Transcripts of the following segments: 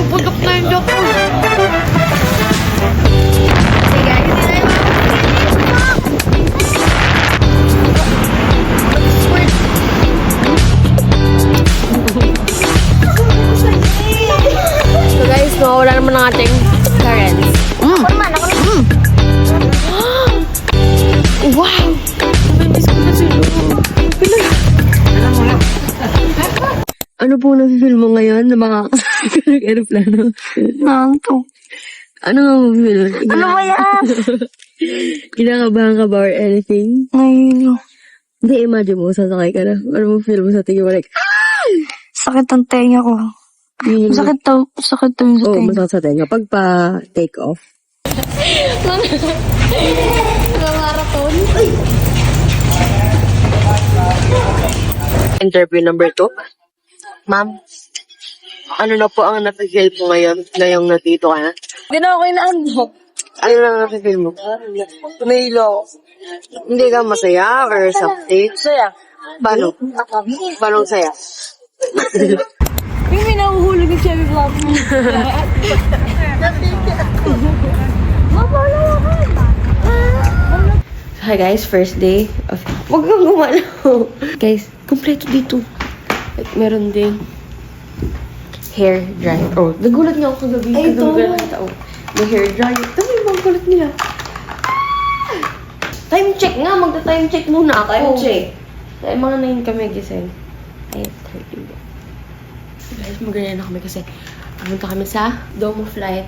Pupulok na yung joke ko. So guys, mawala naman ang ating parents. Wow! Namiss ko na sila. Ano po na-feel mo ngayon na makakasakay ka ng aeroplano? Nangto. Ano nga mo feel? Ano ba yan? Kinakabahan ka ba or anything? Ay, Hindi, imagine mo, sasakay ka na. Ano mo feel mo sa tingin mo? Like, sakit ang tenga ko. Sakit daw yung sa Oo, tenga. masakit sa tenga. Pag pa-take off. Marathon? Interview number 2. Ma'am, ano na po ang napifeel mo ngayong natito ka na? Hindi na ako inaandok. Ano lang napifeel mo? Tumilo. Hindi ka masaya or something? Saya. Paano? Paano saya? Yung may nahuhulog yung Chevy Vlog. Hi guys, first day of... Wag kang gumalaw! Guys, kompleto dito. Like, meron ding hair dryer. Oh, nagulat nga ako kagabi. Ay, ito. May hair dryer. Tama yung mga gulat nila. Time check nga. Magta-time check muna. Time check. Ay, mga 9 kami gising. Ay, 30. Guys, mag-ganyan na kami kasi pumunta kami sa Domo flight.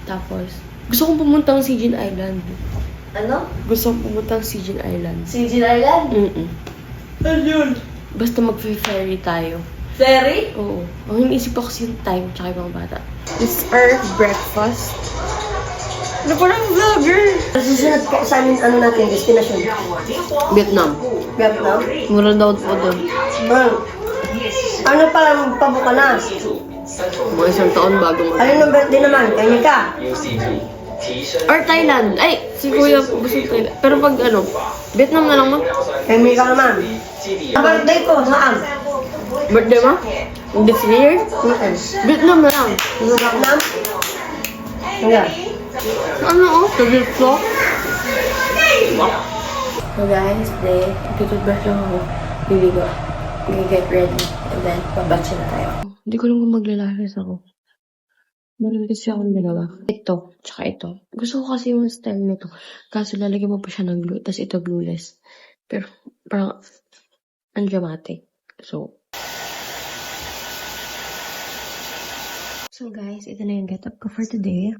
Tapos, gusto kong pumunta ng Sijin Island. Ano? Gusto kong pumunta ng Sijin Island. Sijin Island? Ano yun? Basta mag-ferry tayo. Ferry? Oo. Ang iniisip ko kasi yung time tsaka yung mga bata. This is our breakfast. Ano parang vlogger? Susunod ka sa amin, ano natin, destination? Vietnam. Vietnam? Mura daw po doon. Ano pala magpabuka na? Mga isang taon bago mag... Ano ng birthday naman? Kanya ka? Or Thailand. Ay, si Kuya po gusto Thailand. Pero pag ano, Vietnam na lang mo. Kanya ka naman. Ang birthday ko, saan? Birthday mo? This year? Vietnam na lang. Vietnam? Hanggang? Ano oh? Sa dito? So guys, today, tututbrush lang ako. Liligo. Get ready. And then, pabatch na tayo. Hindi ko lang kung maglalahis ako. Meron kasi akong dalawa. Ito, tsaka ito. Gusto ko kasi yung style nito. Kaso lalagyan mo pa siya ng glue. Tapos ito glueless. Pero, parang, undramatic. So guys, ito na yung get up ko for today.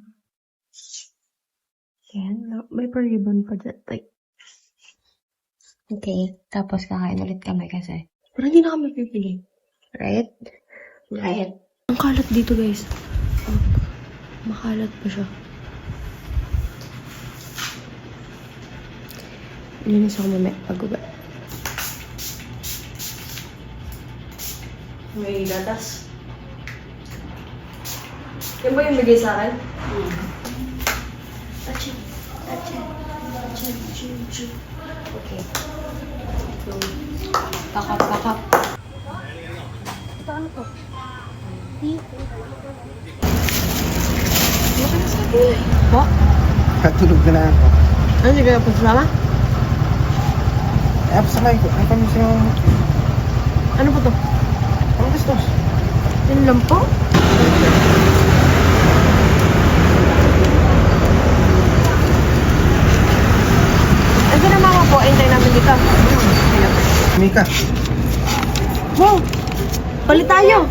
Yan. May pa-ribbon pa dyan. Like, okay. Tapos kakain ulit kami kasi. Pero hindi na kami pipili. Right? Right. Ang kalat dito guys. Makalat pa siya. Linis ako mamaya pag-uba. May gatas. Yan ba yung bigay sa akin? Okay. So, pakap. Ito ano to? Ba? Katulog na lang ako. Ano, hindi ka po sumama? Eh, pasakay ko. Ay, kami siya. Ano po to? Ang gusto. Yun lang po? Ito na mama po, intay namin dito. Mika. Wow! Palit tayo.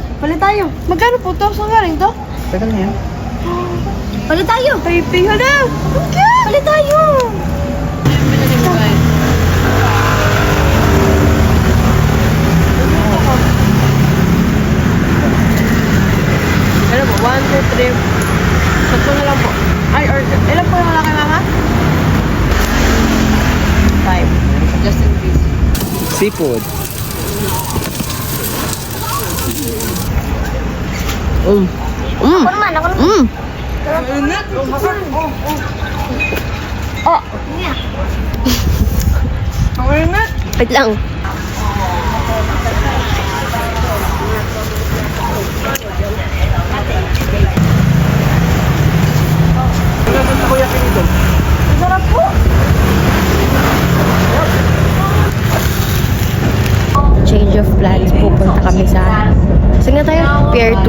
Magkano po to? Saan galing to? Tagal na yan. Palit tayo. Baby, hala. Okay. Palit tayo. Ano po? 1, 2, 3. Tatlo na lang po. Ay, or ilan po yung wala kay mama? 5. Just in case. Seafood. Ako naman. Oh! Wait lang.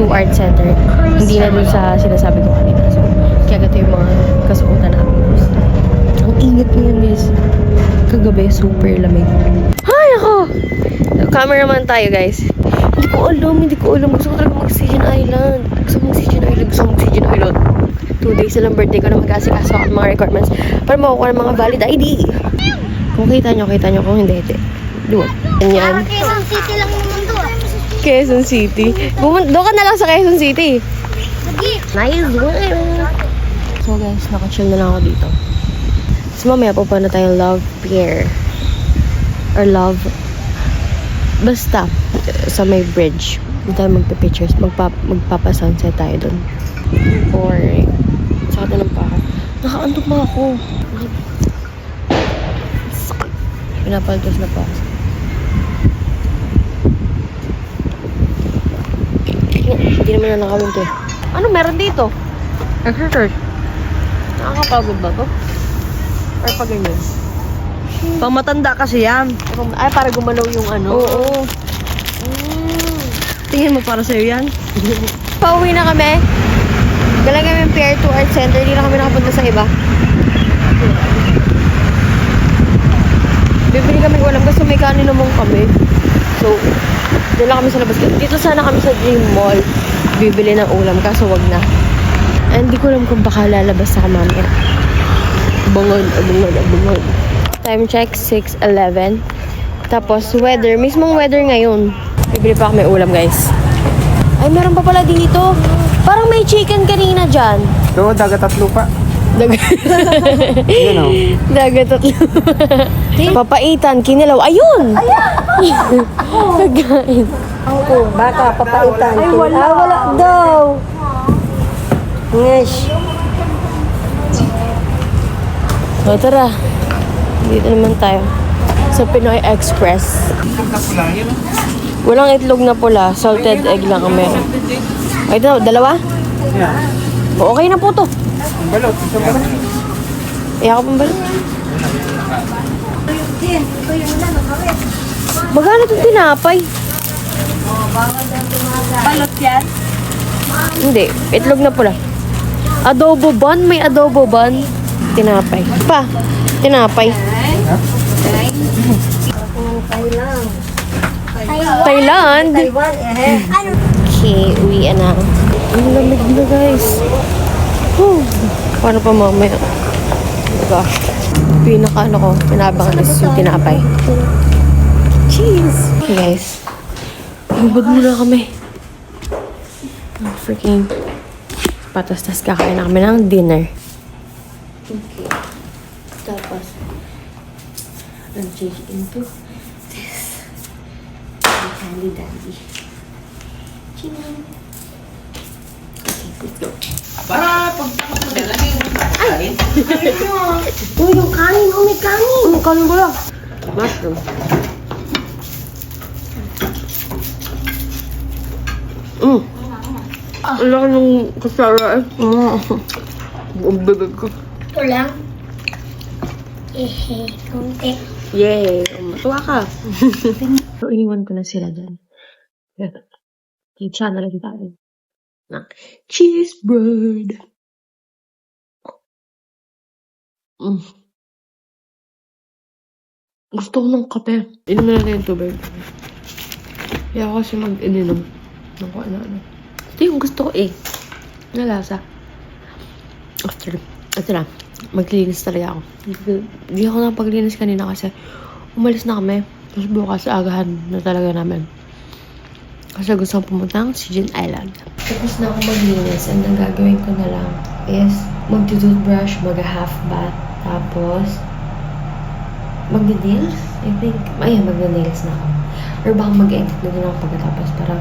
Art Center. Hindi na dun sa sinasabi ko kanina. So, kaya gato yung mga kasuotan namin. Ang init ngayon, guys. Kagabi, super lamig. Ay, ako! Cameraman tayo, guys. Hindi ko alam. Gusto ko talaga mag-Sijan Island. Gusto ko mag-Sijan Island. 2 days na lang birthday ko na mag-asikaso ako ng mga requirements para makukuha ng mga valid ID. Kung kita nyo. Kung hindi. Doon. Ganyan. Quezon City lang naman to. Quezon City. Doon ka na lang sa Quezon City. Nice one. So guys, naka-chill na lang ako dito. So mamaya pupunta tayong Love Pier. Or Love. Basta. Sa may bridge. Doon tayo magpa-pictures. Magpapa-sunset tayo doon. Boring. Saka na lang pa ako. Nakaantok pa ako. Pinapaltos na pa ako. Hindi naman na nakawin to. Ano meron dito? Exercise. Nakakapagod ba to? Or pag ganyan? Pang matanda kasi yan. Ay, para gumalaw yung ano. Oo. Tingin mo para sa'yo yan? Pauwi na kami. Galing kami yung Pier 2 Art Center. Hindi na kami nakapunta sa iba. Bibili kami ulam kasi may kanin naman kami. So, doon lang kami sa labas. Dito sana kami sa Dream Mall. Bibili ng ulam kaso wag na. And hindi ko alam kung baka lalabas ako mamaya. Abangan. Time check, 6:11. Tapos, weather. Mismong weather ngayon. Bibili pa kami ulam, guys. Ay, meron pa pala dito. Parang may chicken kanina dyan. Ito, dagat at lupa. Dagat. Yan o. Dagat at papaitan, kinilaw. Ayun! Pagkain. Baka papaitan. Ay, wala. Wala daw. Ngesh. O, tara. Dito naman tayo. Sa Pinoy Express. Walang itlog na pula. Salted egg lang ang meron. Ay, ito, dalawa? Yeah. O, okay na po to. Ang balot. Isang balot. Iya ka pang balik. Magkano itong tinapay? Balot yan? Hindi. Itlog na pula. Adobo bun? May adobo bun? Tinapay. Pa. Tinapay. Thailand? Taiwan, Okay, uwi na. Ang lamig na, guys. Paano pa mamaya? Gosh. Pinaka ko, pinabangan is yung tinapay. Cheese! Okay, guys. Hubad muna kami. Freaking patas-tas kakain na kami ng dinner. Okay. Tapos, I'll change into this. Handy dandy. Ching! Okay, let's go. Uy, yung kanin. Oh, may kanin. Kanin ko lang. Mushroom. Ang laki ng kasara eh. Ang bibig ko. Ito lang. Kunti. Yay! Matuwa ka. So, iniwan ko na sila dyan. Kaya na lang tayo. Cheese bread. Gusto ko ng kape. Inom na natin yung tubig. Kaya ako kasi mag-ininom. Ng kung ano-ano. Ito yung gusto ko eh. Nalasa. After. Ito na. Maglinis talaga ako. Hindi ako napaglinis kanina kasi umalis na kami. Tapos bukas agahan na talaga namin. Kasi gusto ko pumunta ng Sijan Island. Tapos na ako maglinis and ang gagawin ko na lang is mag-toothbrush, mag-half bath, tapos mag-nails. I think, ayun, mag-nails na ako. Or baka mag-edit na din ako pagkatapos para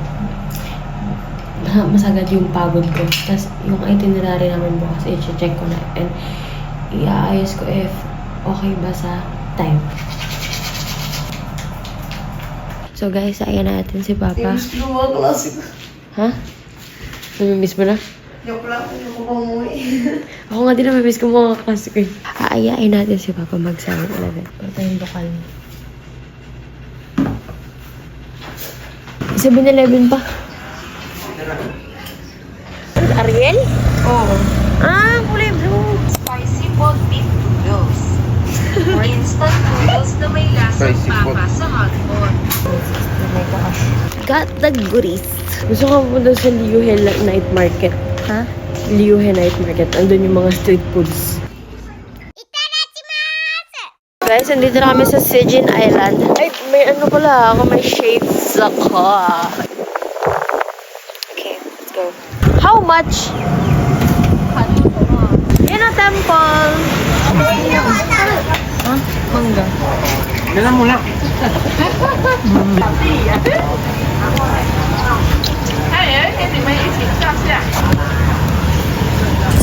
masagad yung pagod ko. Tapos yung itinerary namin bukas, i-check ko na and iaayos ko if okay ba sa time. So guys, ayan natin si Papa. Miss ko mga klase ko. Ha? Namimiss mo na? Joke lang. Hindi ko umuwi. Ako nga din namimiss ko mga klase ko. Aayain natin si Papa mag 7-Eleven. Para tayong lokal. 7-Eleven pa. Ariel? Oo. Ah, kulay blue. Spicy boiled beef noodles. Or instant noodles na may lasang Spicy papa sa hotpot. Oh my gosh. Got the goodies. Gusto ko pumunta sa Liuhe Night Market. Ha? Liuhe Night Market. Andun yung mga street foods. Guys, andito na kami sa Sijin Island. Ay, may ano pala ako. May shades ako. Okay, let's go. How much? Yan ang temple. Ha? Mangga. Kailan muna.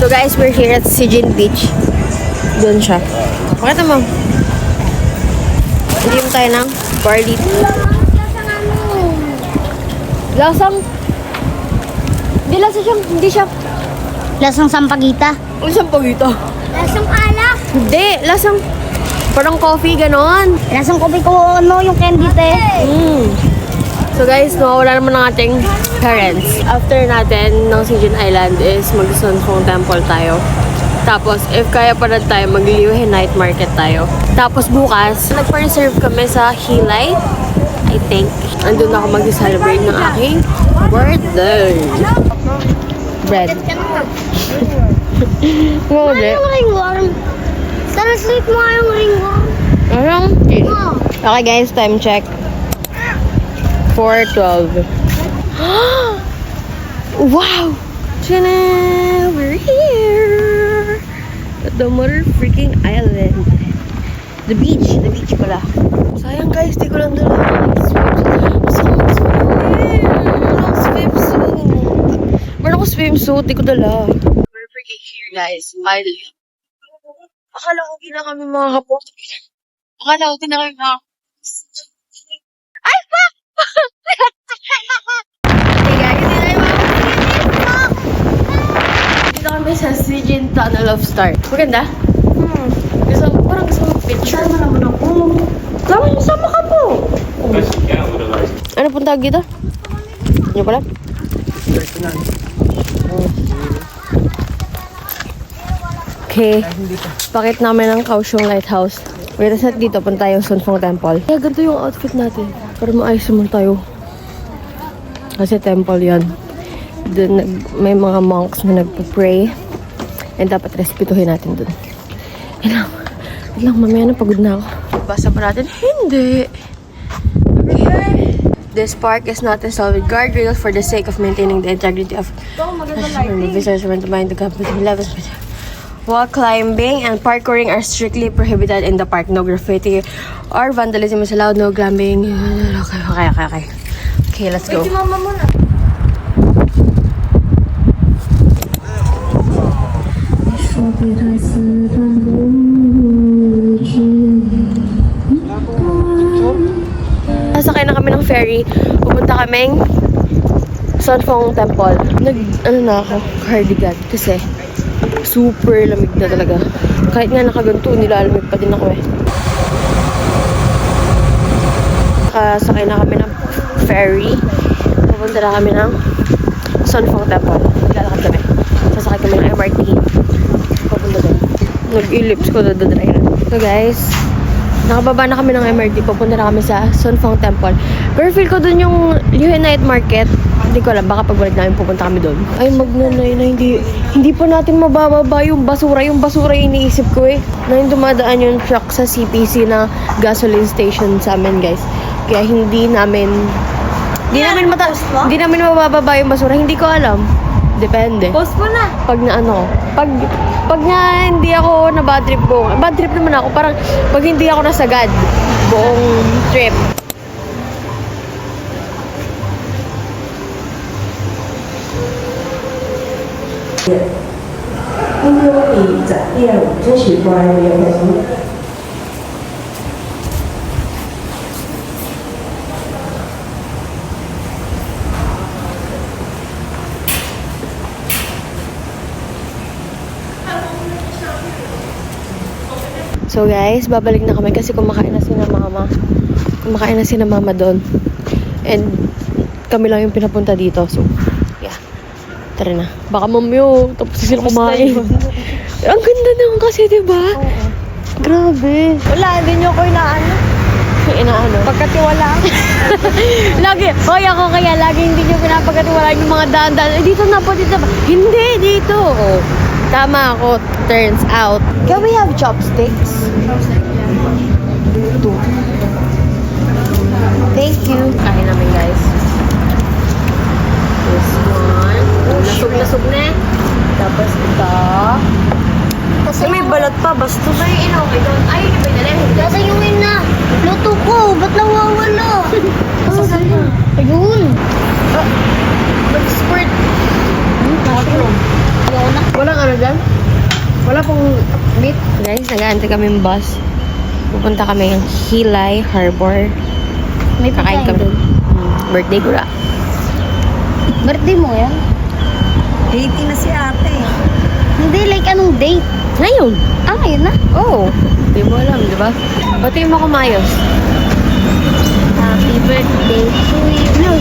So guys, we're here at Sijin Beach. Doon siya. Pakita mo. Hindi mo tayo ng barley. Lasang... Hindi siya... Lasang sampagita. Lasang pagito. Lasang alak. Hindi, lasang... Parang coffee, ganon. Lasang kopi ko, ano, yung candy te. So guys, nawawala naman ng ating parents. After natin ng Sijin Island is mag-Sunfong Temple tayo. Tapos, if kaya pa rin tayo, mag-Liuhe Night Market tayo. Tapos bukas, nagpa-reserve kami sa Hilay. I think. Andun ako mag-celebrate ng aking birthday. Bread. Ngode. Yung ringworm. Translate mo yung ringworm. Anong? Okay guys, time check. 4:12. Wow! Tada! We're here! At the mother freaking island. The beach pala. Sayang guys, di ko lang dala ng swimsuit. Gusto ko mag-swim. Walang swimsuit. Meron ako swimsuit, di ko dala. We're freaking here guys, finally. Akala ko di na kami mga kapot. Akala ko di na kami mga... Ay, fuck! Hey guys, dito kami sa Sijin Tunnel of Stars. Maganda? Parang gusto mo picture. Sama naman ako. Sama ka po. Ano pong tawag dito? Ano pala? Okay. Pakit namin ang Kaohsiung Lighthouse. Wait, at dito, punta yung Sunfong Temple. Kaya ganito yung outfit natin. Para maayos naman tayo. Kasi temple yan. Doon, may mga monks na nagpa-pray. And dapat respetuhin natin doon. Wait lang, mamaya na pagod na ako. Basa pa natin? Hindi. Okay. This park is not installed with guardrails for the sake of maintaining the integrity of visitors who want to mind the capital levels. Wall climbing and parkouring are strictly prohibited in the park. No graffiti or vandalism is allowed. No glamping. Okay. Okay, let's go. Nasakay na kami ng ferry. Pupunta kaming Sunfong Temple. Na ako, cardigan. Kasi super lamig na talaga. Kahit nga nakaganto, nilalamig pa din ako eh. Sakay na kami ng ferry. Pupunta na kami ng Sunfong Temple. Lalakad kami. Sasakay kami ng MRT. Pupunta doon. Nag-ellipse ko doon. So guys, nakababa na kami ng MRT. Pupunta na kami sa Sunfong Temple. Pero feel ko doon yung Liuhe Night Market. Hindi ko alam, baka pagbalik namin pupunta kami doon. Ay, magnanay na hindi pa natin mabababa yung basura. Yung basura yung iniisip ko eh. Na yung dumadaan yung truck sa CPC na gasoline station sa amin, guys. Kaya hindi namin mabababa yung basura. Hindi ko alam. Depende. Post mo na. Pag na pag nga hindi ako na bad trip buong. Bad trip naman ako. Parang pag hindi ako nasagad buong trip. So guys, babalik na kami kasi kumakain na sina mama. Kumakain na sina mama doon. And kami lang yung pinapunta dito. So, yeah. Tara na. Baka mamyo, tapos sila kumain. Ang ganda naman kasi, diba? Oo. Grabe. Wala, hindi niyo ko inaano. Inaano? Pagkatiwala. Lagi, hoy ako kaya lagi hindi nyo pinapagkatiwalaan yung mga daan-daan. Dito na po, dito pa. Hindi, dito. Oh, tama ako, turns out. Can we have chopsticks? Two. Thank you. Kain namin, guys. This one. Nasog na eh. Tapos ito. Kasi may balat pa, basta. Ito ba yung inokay doon? Ay, hindi ba yung Kasi yung ina. Luto ko, ba't nawawala? Saan yun? Ayun. Mag-squirt. Ayaw na. Walang ano dyan? Wala pong meat? Guys, nag-aantay kami yung bus. Pupunta kami ng Hilay Harbor. May Kakain pagkain kami. doon. Birthday ko na. Birthday mo yan? Dating na si ate. Hindi, like anong date? Ngayon. Ah, yun na. Oo. Hindi mo alam, di ba? Pati mo kumayos. Happy birthday to you. Ano?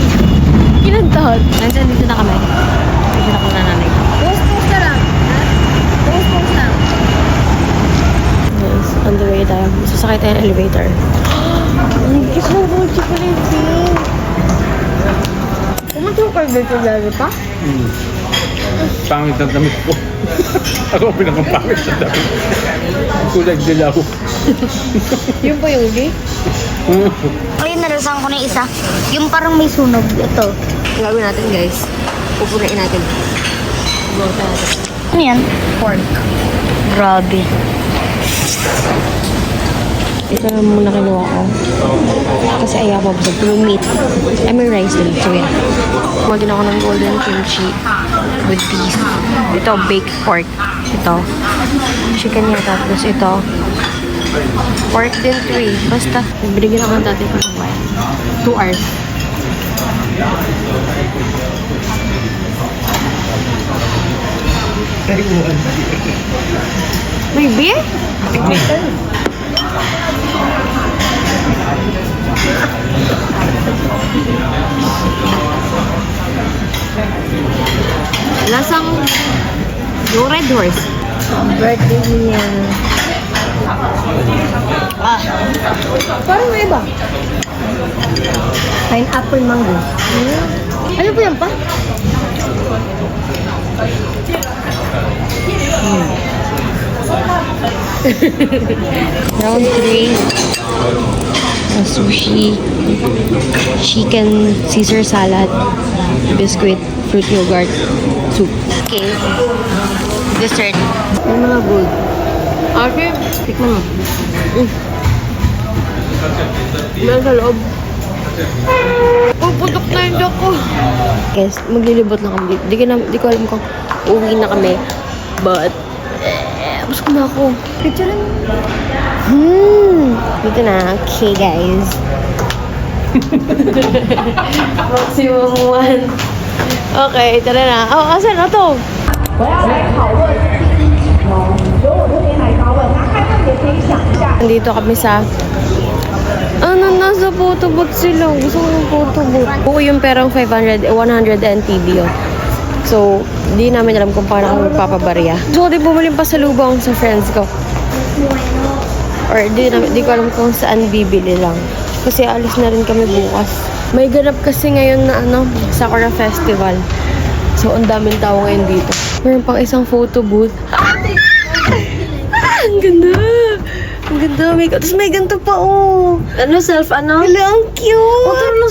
Kinantahan. Nandiyan dito na kami. Dito na kami na nanay. Post na lang. Post lang. Yes, on the way tayo. Sasakay tayo ng elevator. Ang kiss mo po, chocolate. Pumunta yung elevator lalo pa? Pangit ang damit ko. Ako ang pinakapangit sa damit. Kulay dilaw. Yun po yung uli? Ayun, nalasan ko na yung isa. Yung parang may sunog. Ito. Gagawin natin, guys. Pupunain natin. Bumunta natin. Ano yan? Pork. Grabe. Ito na muna kinuha ko. Kasi ayaw ko busog. Yung meat. I mean rice din. So yeah. Kumagin ako ng golden kimchi with beef. Ito, baked pork. Ito. Chicken yata. Tapos ito. Pork din 3. Basta. Binigyan ako ng dati ko ng wine. 2 hours. May beer? Lasang yung Red Horse. Birthday niya. Ah. Parang may iba. Pineapple mango. Ano po yan pa? Round 3. Sushi. Chicken Caesar salad. Biscuit. Fruit yogurt. Soup. Okay. Dessert. Yung mga good. Okay. Tikman mo. Meron sa loob. Puputok na yung ko. Guys, maglilibot na kami. Di ko alam kung uuwi na kami. But, tapos ko na ako. Picture lang. Dito na. Okay, guys. Maximum 1. Okay, tara na. Oh, asan na to? Nandito kami sa nasa photo booth sila. Gusto ko yung photo booth. Buo yung perang 100 NTB yun. So, di namin alam kung paano kami magpapabarya. So, di bumalik pa sa lubang sa friends ko. Or di ko alam kung saan bibili lang. Kasi alis na rin kami bukas. May ganap kasi ngayon na Sakura Festival. So, ang daming tao ngayon dito. Meron pang isang photo booth. Ang ganda! Ang ganda. Tapos may ganito pa, oh. Self, Hala, ang cute!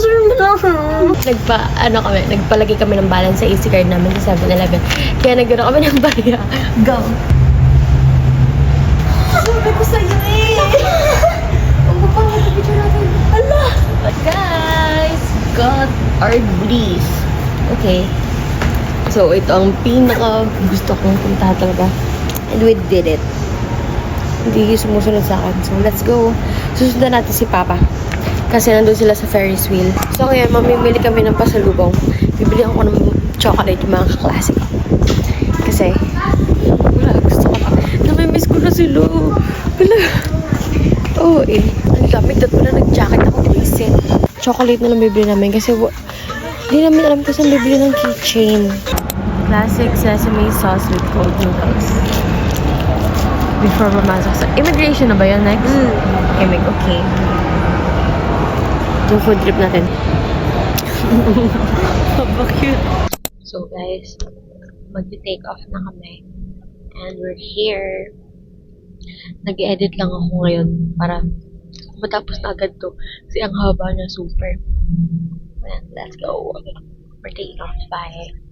Nagpalagay kami ng balance sa EC card namin sa 7-Eleven. Kaya nagkaroon kami ng barya. Go! Sabi ko sa'yo eh! Ang papangit na picture natin. Hala! Guys, got our bliss. Okay. So, ito ang pinaka gusto kong puntahan talaga. And we did it. Hindi sumusunod sa akin. So, let's go. Susundan natin si Papa. Kasi nandun sila sa Ferris wheel. So, ngayon, mamimili kami ng pasalubong. Bibili ako ng chocolate yung mga kaklase ko. Kasi, wala, gusto ko. Namimiss ko na sila. Wala. Oo ang lamig. Dapat pala nag-jacket ako. Reset. Chocolate na lang bibili namin. Kasi, di namin alam kung saan bibili ng keychain. Classic sesame sauce with cold noodles. Before mamasok sa... Immigration na ba yun next? Okay. Yung food trip natin. Cute. So guys, mag-take off na kami. And we're here. Nag-edit lang ako ngayon para matapos na agad to. Kasi ang haba niya super. And let's go. We're taking off. Bye.